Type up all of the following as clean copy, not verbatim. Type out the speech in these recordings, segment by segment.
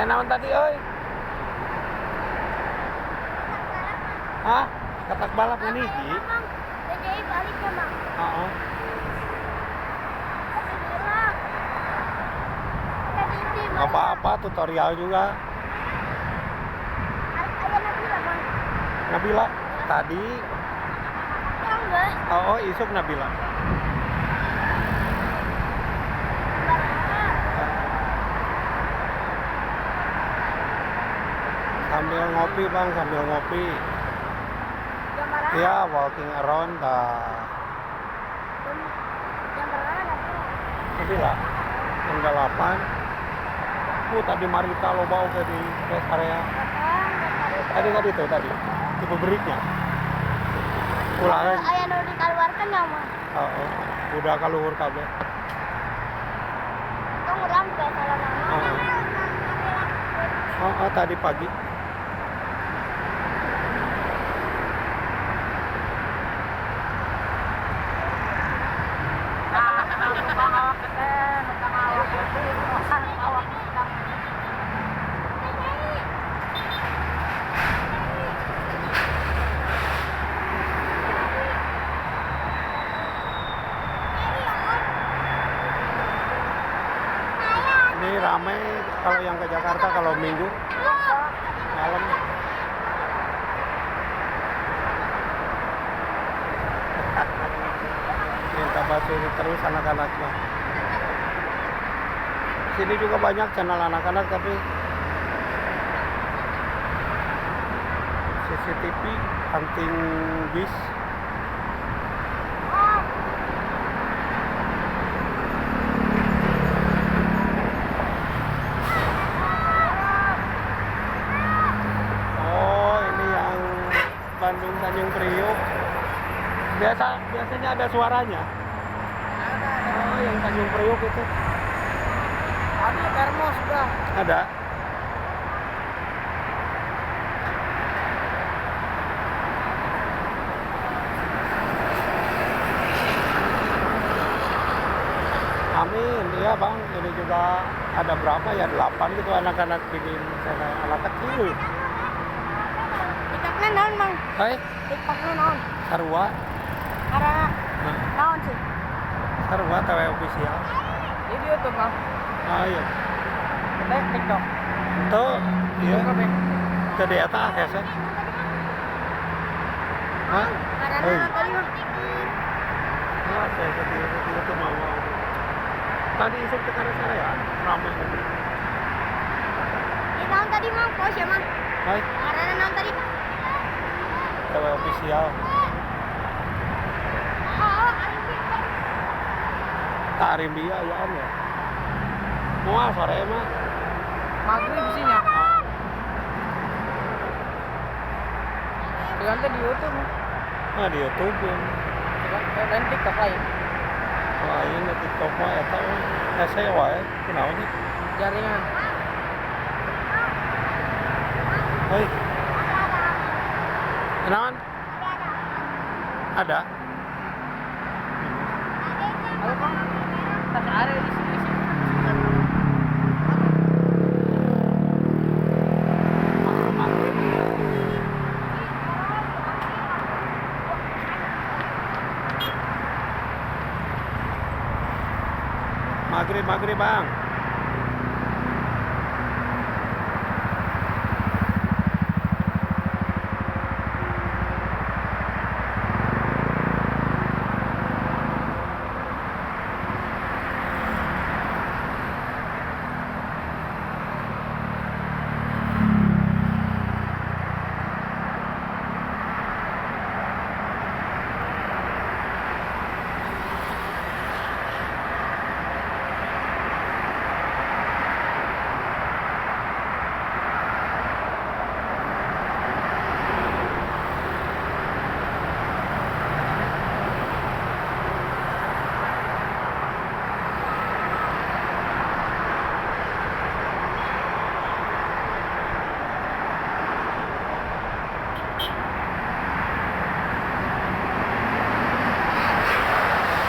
Naon tadi euy? Hah? Katak balap ini hiji? Jadi balik ya, Mang. Heeh. Apa-apa tutorial juga. Ayah Nabila, Mang. Nabila tadi. Enggak. Oh, isuk Nabila. Sambil ngopi bang, sambil ngopi. Jam berapa? Ya, walking around dah. Jam berapa Nabila? Nabila, jam 8. Tadi Marita lo bawa ke di rest area. Tadi itu tadi, tipe beriknya. Ulangan. Ayah nu dikeluarkan ya, Mang. Oh, udah kaluhur kabeh. Tong rampe salah nama. Oh, tadi pagi. Ini ramai kalau yang ke Jakarta kalau minggu malam. Minta batu terus anak-anaknya. Sini juga banyak channel anak-anak tapi CCTV hunting bis. Bandung Tanjung Priok. Biasanya ada suaranya. Oh, yang Tanjung Priok itu. Ada termos, Bang. Ada. Amin, iya bang. Ini juga ada berapa ya? 8 gitu anak-anak bikin sana, anak kecil. TikToknya naon, Mang? Hai, TikToknya naon? sarua. Karena Nah, naon sih? sarua TV official. Di YouTube, Mang. Ah iya. Kita TikTok. Itu iya. Oke. Tadi eta hese. Hah? Karena Hei. tadi Mang. Ah, saya kecil itu mau. Tadi isuk tekan saya ramai. Ini naon tadi, Mang? Pos ya, Mang. Hai, Karena naon tadi? TV official. Oh, Arifin. Tarim dia ya ya. Mau sore mah. Maghrib isinya. Diganti di YouTube, Mang. Nah di YouTube yang Dan TikTok lain. lain di TikTok mah eta hese wae kunaon nih. Jaringan. Hei. Kenaon? Ada. Halo, Bang. Tas ada di sini. Maghrib bang.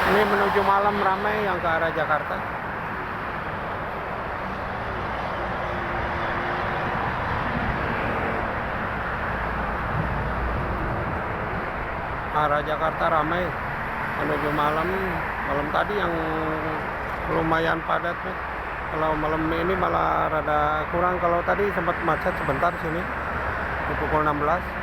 Ini menuju malam ramai yang ke arah Jakarta. arah Jakarta ramai menuju malam. Malam tadi yang lumayan padat nih. Kalau malam ini malah rada kurang. Kalau tadi sempat macet sebentar sini di pukul 16.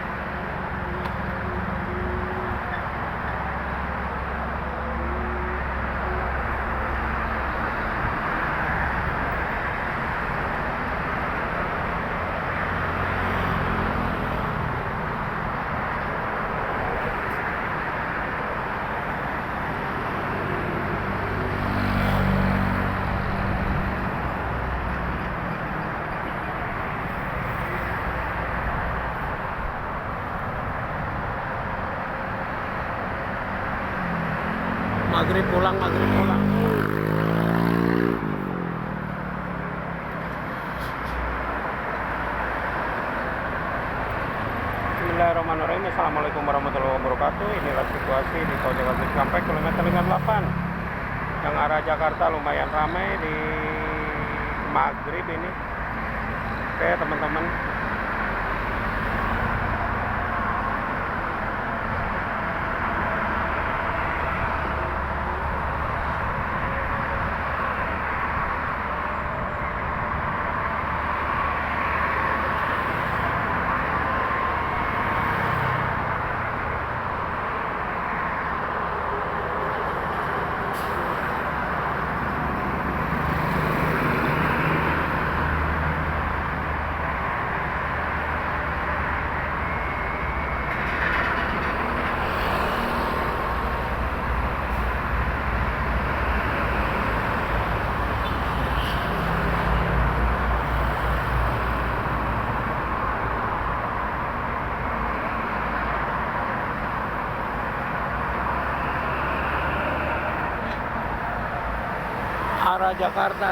Maghrib pulang. Bismillahirrahmanirrahim. Assalamualaikum warahmatullahi wabarakatuh. Inilah situasi di tol Jakarta Cikampek kilometer 58 yang arah Jakarta lumayan ramai di maghrib ini. Oke teman-teman,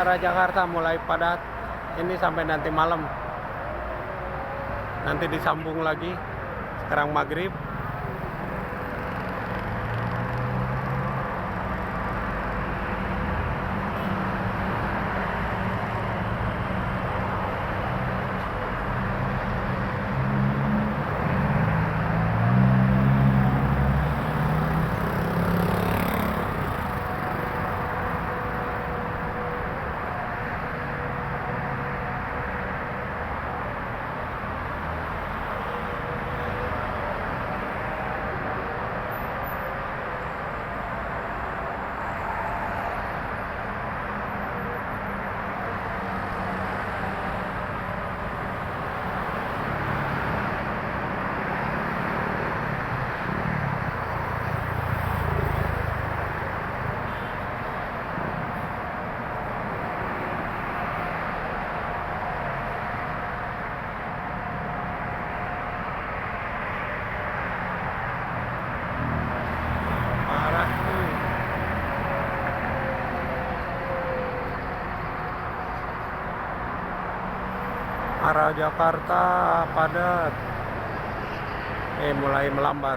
arah Jakarta mulai padat ini sampai nanti malam. Nanti disambung lagi. Sekarang maghrib. Arah Jakarta padat. Mulai melambat.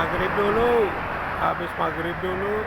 maghrib dulu, habis maghrib dulu